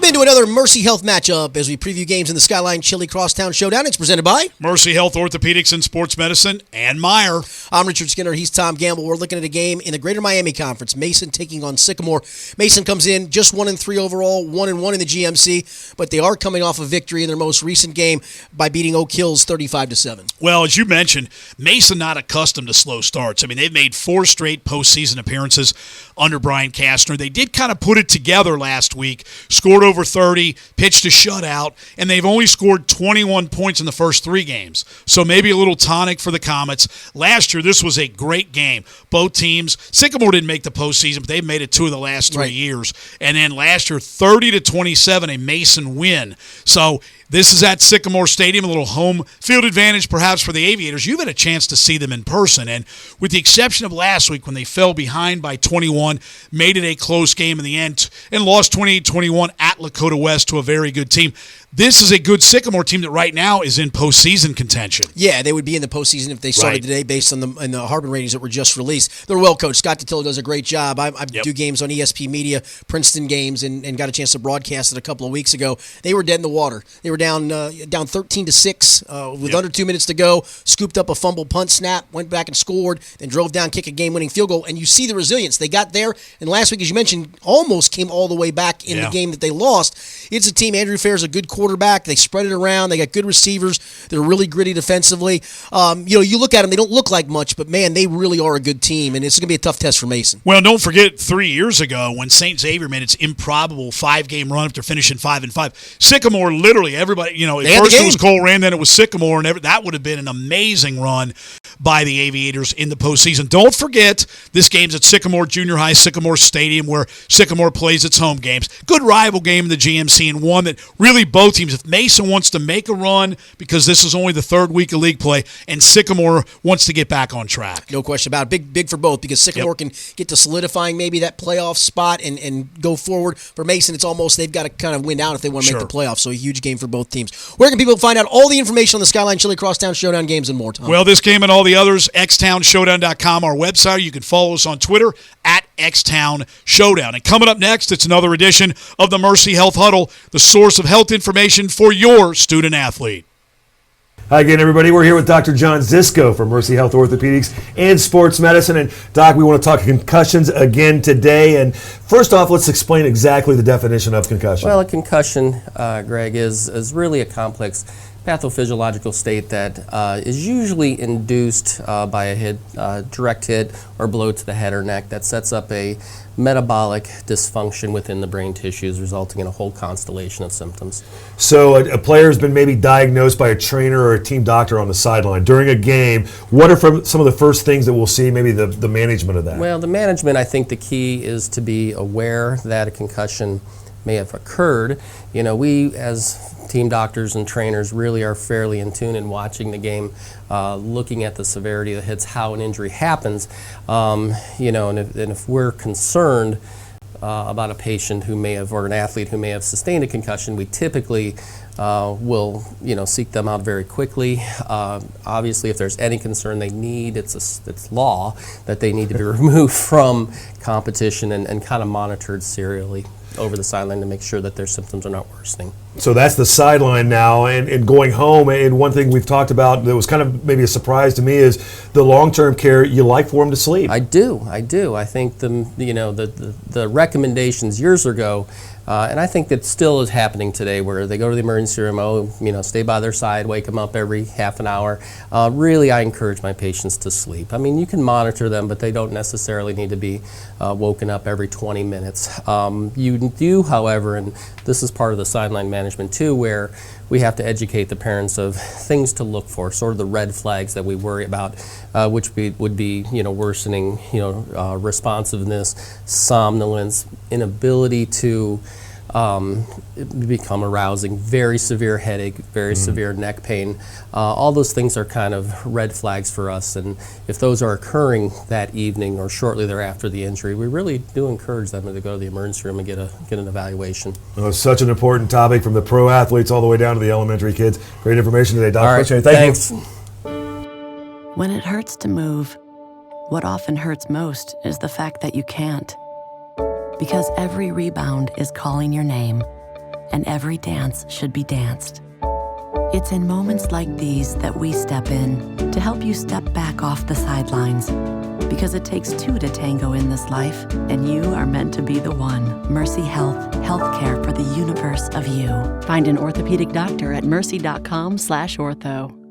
into another Mercy Health matchup as we preview games in the Skyline Chili Crosstown Showdown. It's presented by Mercy Health Orthopedics and Sports Medicine and Meyer. I'm Richard Skinner. He's Tom Gamble. We're looking at a game in the Greater Miami Conference. Mason taking on Sycamore. Mason comes in just 1-3 overall, 1-1 in the GMC, but they are coming off a victory in their most recent game by beating Oak Hills 35-7. Well, as you mentioned, Mason not accustomed to slow starts. I mean, they've made 4 straight postseason appearances under Brian Kastner. They did kind of put it together last week, scored over 30, pitched a shutout, and they've only scored 21 points in the first 3 games. So maybe a little tonic for the Comets. Last year, this was a great game. Both teams, Sycamore didn't make the postseason, but they've made it 2 of the last 3 years. And then last year, 30-27, a Mason win. So this is at Sycamore Stadium, a little home field advantage perhaps for the Aviators. You've had a chance to see them in person, and with the exception of last week when they fell behind by 21, made it a close game in the end, and lost 28-21 at Lakota West to a very good team. This is a good Sycamore team that right now is in postseason contention. Yeah, they would be in the postseason if they started today based on the Harbin ratings that were just released. They're well coached. Scott Detillo does a great job. I do games on ESP Media, Princeton games, and got a chance to broadcast it a couple of weeks ago. They were dead in the water. They were down 13-6 with under 2 minutes to go, scooped up a fumble punt snap, went back and scored, then drove down, kick a game-winning field goal, and you see the resilience. They got there, and last week, as you mentioned, almost came all the way back in the game that they lost. It's a team, Andrew Fair's a good quarterback. They spread it around. They got good receivers. They're really gritty defensively. You look at them, they don't look like much, but, man, they really are a good team, and it's going to be a tough test for Mason. Well, don't forget 3 years ago when St. Xavier made its improbable 5-game run after finishing 5-5. Sycamore, literally, everybody, at first it was Cole Rand, then it was Sycamore, and that would have been an amazing run by the Aviators in the postseason. Don't forget, this game's at Sycamore Junior High, Sycamore Stadium, where Sycamore plays its home games. Good rival game in the GMC, and one that really both teams, if Mason wants to make a run, because this is only the 3rd week of league play, and Sycamore wants to get back on track. No question about it. Big for both, because Sycamore can get to solidifying maybe that playoff spot and go forward. For Mason, it's almost they've got to kind of win out if they want to make the playoffs, so a huge game for both teams. Where can people find out all the information on the Skyline Chili Crosstown Showdown games and more, Tom? Well, this game and all the others, xtownshowdown.com, our website. You can follow us on Twitter at Xtown Showdown. And coming up next, it's another edition of the Mercy Health Huddle, the source of health information for your student athlete. Hi again, everybody. We're here with Dr. John Zisco from Mercy Health Orthopedics and Sports Medicine. And, Doc, we want to talk concussions again today. And first off, let's explain exactly the definition of concussion. Well, a concussion, Greg, is really a complex pathophysiological state that is usually induced by a direct hit or blow to the head or neck that sets up a metabolic dysfunction within the brain tissues, resulting in a whole constellation of symptoms. So a player has been maybe diagnosed by a trainer or a team doctor on the sideline during a game. What are some of the first things that we'll see, maybe the management of that? Well, the management, I think the key is to be aware that a concussion may have occurred. We as team doctors and trainers really are fairly in tune in watching the game, looking at the severity of the hits, how an injury happens, and if we're concerned about a patient who may have, or an athlete who may have sustained a concussion, we typically will seek them out very quickly. Obviously, if there's any concern they need, it's law that they need to be removed from competition and kind of monitored serially over the sideline to make sure that their symptoms are not worsening. So that's the sideline now, and going home. And one thing we've talked about that was kind of maybe a surprise to me is the long-term care. You like for them to sleep. I do. I think the recommendations years ago, and I think that still is happening today, where they go to the emergency room, stay by their side, wake them up every half an hour. Really, I encourage my patients to sleep. I mean, you can monitor them, but they don't necessarily need to be woken up every 20 minutes. You do, however, and this is part of the sideline management too, where we have to educate the parents of things to look for, sort of the red flags that we worry about, which would be worsening, responsiveness, somnolence, inability to become arousing, very severe headache, very severe neck pain. All those things are kind of red flags for us, and if those are occurring that evening or shortly thereafter the injury, we really do encourage them to go to the emergency room and get an evaluation. Oh, such an important topic, from the pro athletes all the way down to the elementary kids. Great information today, Doc. All right, thanks. When it hurts to move, what often hurts most is the fact that you can't. Because every rebound is calling your name, and every dance should be danced. It's in moments like these that we step in to help you step back off the sidelines. Because it takes two to tango in this life, and you are meant to be the one. Mercy Health, healthcare for the universe of you. Find an orthopedic doctor at mercy.com/ortho.